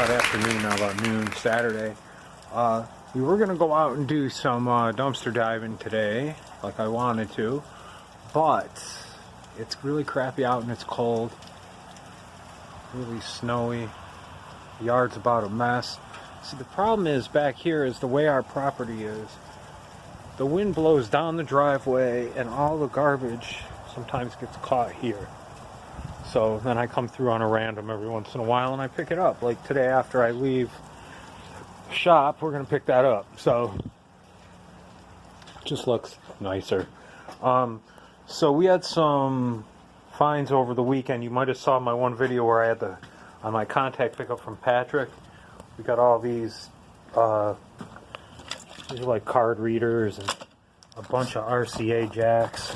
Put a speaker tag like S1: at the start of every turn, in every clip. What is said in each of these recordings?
S1: about afternoon now, about noon Saturday. We were going to go out and do some dumpster diving today, like I wanted to, but it's really crappy out and it's cold, really snowy. The yard's about a mess. See, the problem is back here is the way our property is. The wind blows down the driveway and all the garbage sometimes gets caught here. So then I come through on a random every once in a while and I pick it up. Like today after I leave shop, we're going to pick that up. So it just looks nicer. So we had some finds over the weekend. You might have saw my one video where I had on my contact pickup from Patrick. We got all these are like card readers and a bunch of RCA jacks,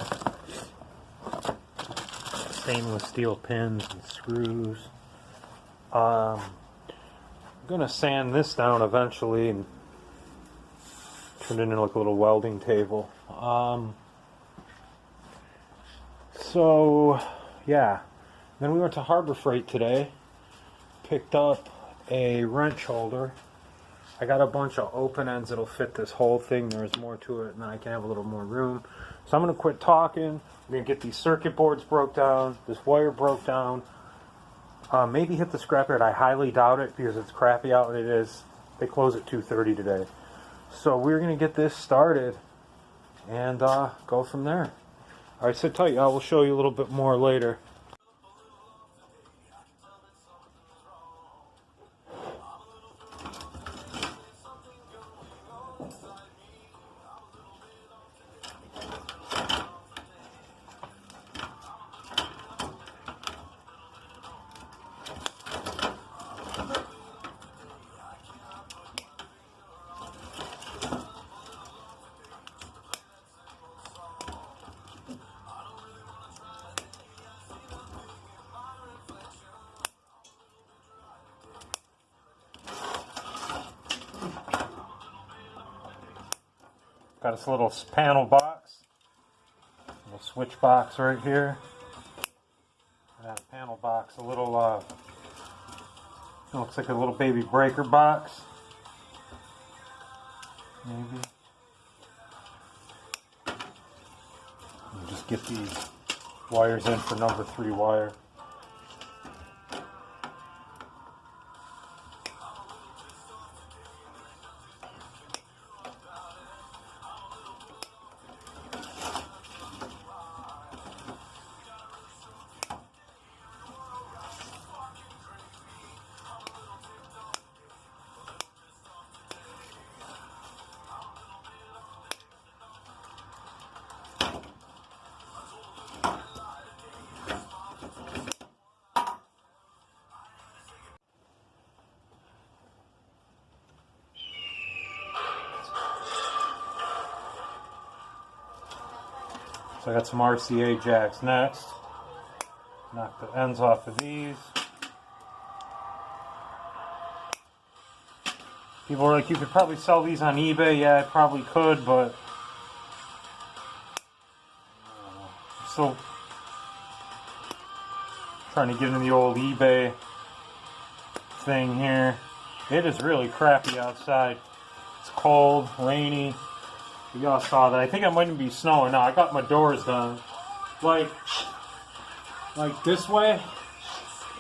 S1: stainless steel pins and screws. I'm gonna sand this down eventually and turn it into like a little welding table. So yeah, then we went to Harbor Freight today, picked up a wrench holder. I got a bunch of open ends that'll fit this whole thing. There's more to it and then I can have a little more room. So I'm going to quit talking. We're going to get these circuit boards broke down. This wire broke down. Maybe hit the scrapyard. I highly doubt it because it's crappy out and it is. They close at 2:30 today. So we're going to get this started and go from there. Alright, sit tight. I will show you a little bit more later. Got this little panel box, little switch box right here. And that panel box, a little, it looks like a little baby breaker box. Maybe. And just get these wires in for number 3 wire. So I got some RCA jacks next. Knock the ends off of these. People are like, you could probably sell these on eBay. Yeah, I probably could, but I'm still trying to get into the old eBay thing here. It is really crappy outside. It's cold, rainy. You all saw that. I think it might be snowing now. I got my doors done. Like this way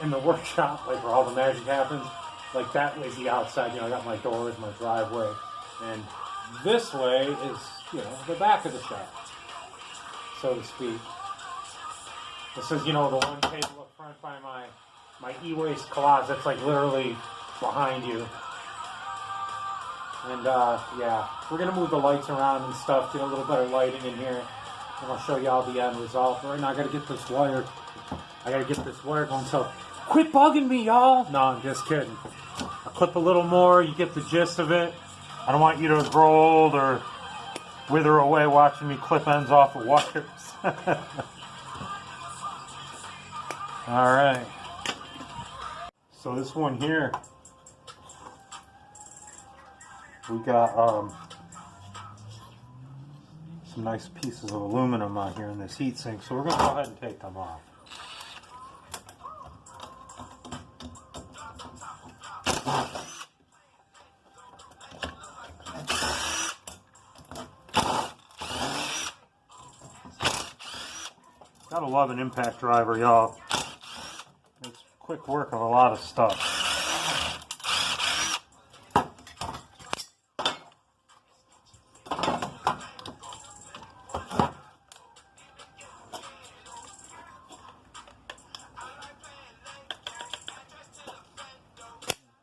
S1: in the workshop, like where all the magic happens. Like that way's the outside. You know, I got my doors, my driveway. And this way is, you know, the back of the shop, so to speak. This is, you know, the one table up front by my e-waste closet. That's like literally behind you. And yeah, we're going to move the lights around and stuff, get a little better lighting in here. And I'll show you all the end result. But right now I got to get this wire. I got to get this wire going. So quit bugging me, y'all. No, I'm just kidding. I'll clip a little more. You get the gist of it. I don't want you to grow old or wither away watching me clip ends off of wires. All right. So this one here, we got some nice pieces of aluminum on here in this heat sink, so we're going to go ahead and take them off.
S2: Gotta love an impact driver, y'all. It's quick work of a lot of stuff.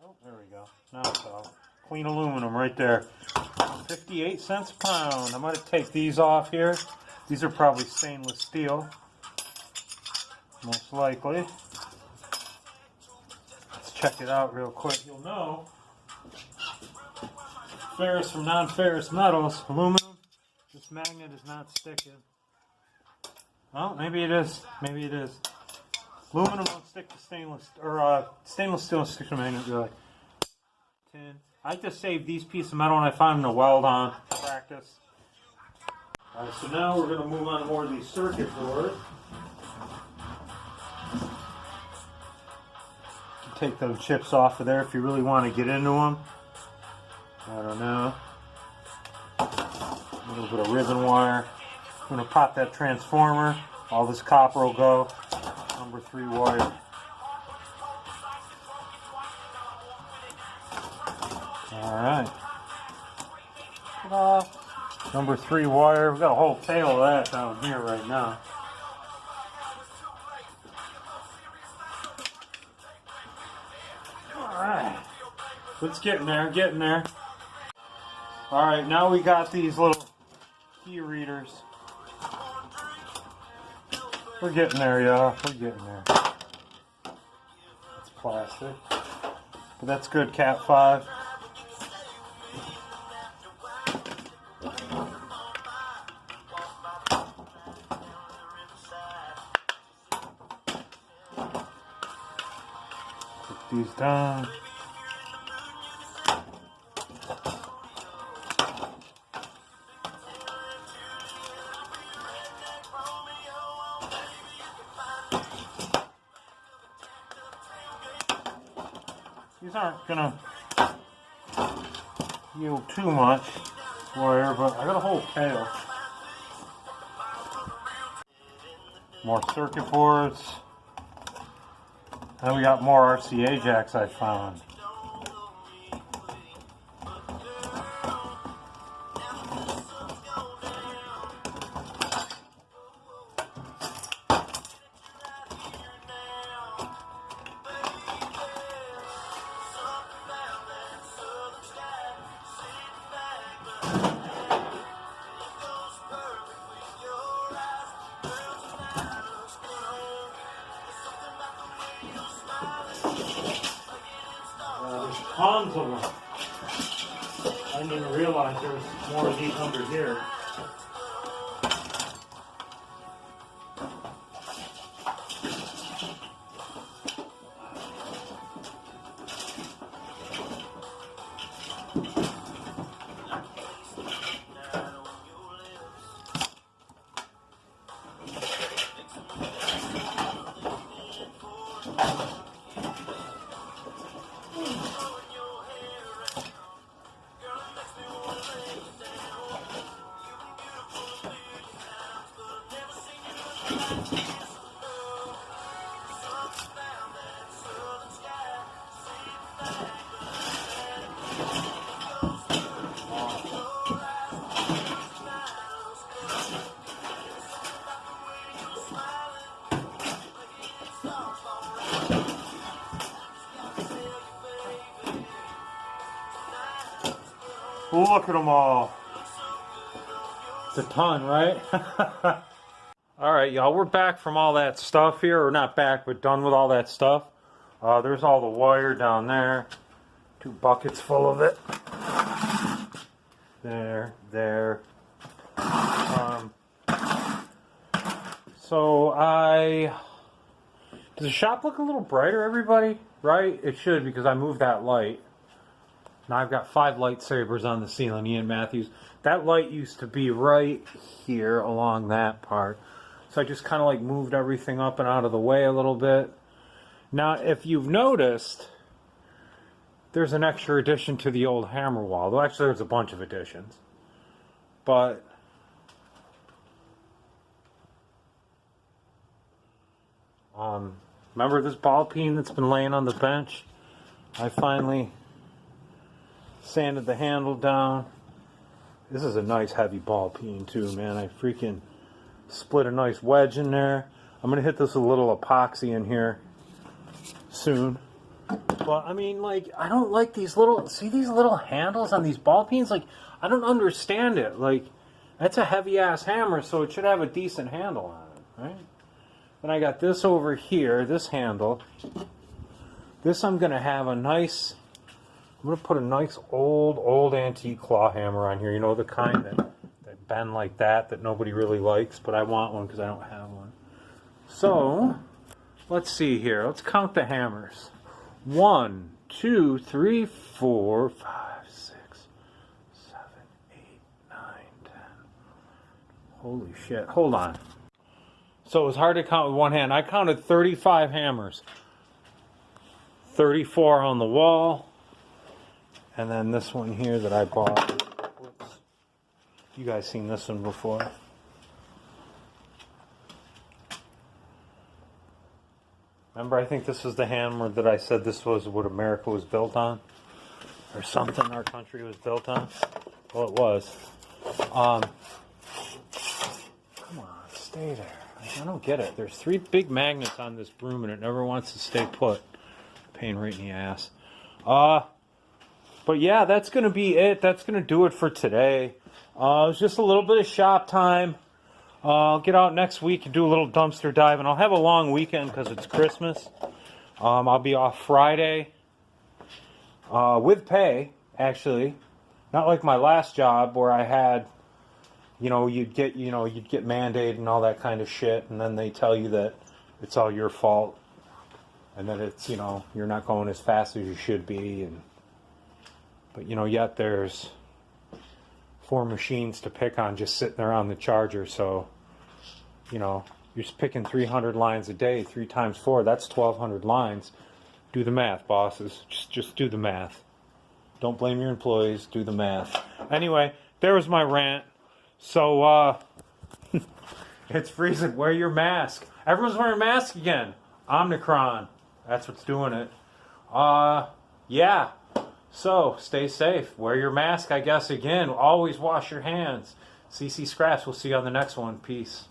S2: Oh, there we go. Now it's out. Clean aluminum right there. 58 cents a pound. I'm going to take these off here. These are probably stainless steel. Most likely. Let's check it out real quick. You'll know. Ferrous from non-ferrous metals. Aluminum. This magnet is not sticking. Oh, maybe it is. Maybe it is. Aluminum won't stick to stainless, or stainless steel sticks to magnet really. Tin. I just saved these pieces of metal and I found them to weld on practice. Alright, so now we're going to move on to more of these circuit boards. Take those chips off of there if you really want to get into them. I don't know. A little bit of ribbon wire. I'm going to pop that transformer. All this copper will go. Number 3 wire. Alright. Ta-da. Number 3 wire. We've got a whole tail of that down here right now. Alright. It's getting there, getting there. Alright, now we got these little key readers. We're getting there, y'all. We're getting there. It's plastic. But that's good, Cat 5. Put these down. These aren't gonna yield too much wire, but I got a whole tail. More circuit boards. And we got more RCA jacks I found. Tons of them. I didn't even realize there was more of these under here. Look at them all. It's a ton, right? Alright, y'all, we're back from all that stuff here. Or not back, but done with all that stuff. There's all the wire down there. 2 buckets full of it. There. Does the shop look a little brighter, everybody? Right? It should, because I moved that light. Now I've got 5 lightsabers on the ceiling, Ian Matthews. That light used to be right here along that part. So I just kind of like moved everything up and out of the way a little bit. Now, if you've noticed, there's an extra addition to the old hammer wall. Though actually there's a bunch of additions. But Remember this ball peen that's been laying on the bench? I finally sanded the handle down. This is a nice heavy ball peen too, man. I freaking split a nice wedge in there. I'm gonna hit this with a little epoxy in here soon. But I mean, like, I don't like these little, see these little handles on these ball peens? Like, I don't understand it. Like, that's a heavy ass hammer, so it should have a decent handle on it, right? Then I got this over here, this handle. This I'm gonna have a nice, I'm gonna put a nice old antique claw hammer on here. You know, the kind that bend like that nobody really likes, but I want one because I don't have one. So, let's see here. Let's count the hammers. 1, 2, 3, 4, 5, 6, 7, 8, 9, 10. Holy shit. Hold on. So it was hard to count with one hand. I counted 35 hammers. 34 on the wall. And then this one here that I bought. Whoops. You guys seen this one before. Remember, I think this was the hammer that I said this was what America was built on? Or something our country was built on? Well, it was. Come on, stay there. I don't get it. There's 3 big magnets on this broom and it never wants to stay put. Pain right in the ass. But yeah, that's going to be it. That's going to do it for today. It was just a little bit of shop time. I'll get out next week and do a little dumpster dive, and I'll have a long weekend because it's Christmas. I'll be off Friday with pay, actually. Not like my last job where I had, you'd get mandated and all that kind of shit, and then they tell you that it's all your fault, and that it's, you're not going as fast as you should be, but yet there's 4 machines to pick on just sitting there on the charger, so you're just picking 300 lines a day. 3 times 4, that's 1,200 lines. Do the math, bosses. Just do the math. Don't blame your employees. Do the math. Anyway, there was my rant. So it's freezing. Wear your mask. Everyone's wearing masks again. Omicron. That's what's doing it. Yeah. So, stay safe. Wear your mask, I guess, again. Always wash your hands. CCscraps. We'll see you on the next one. Peace.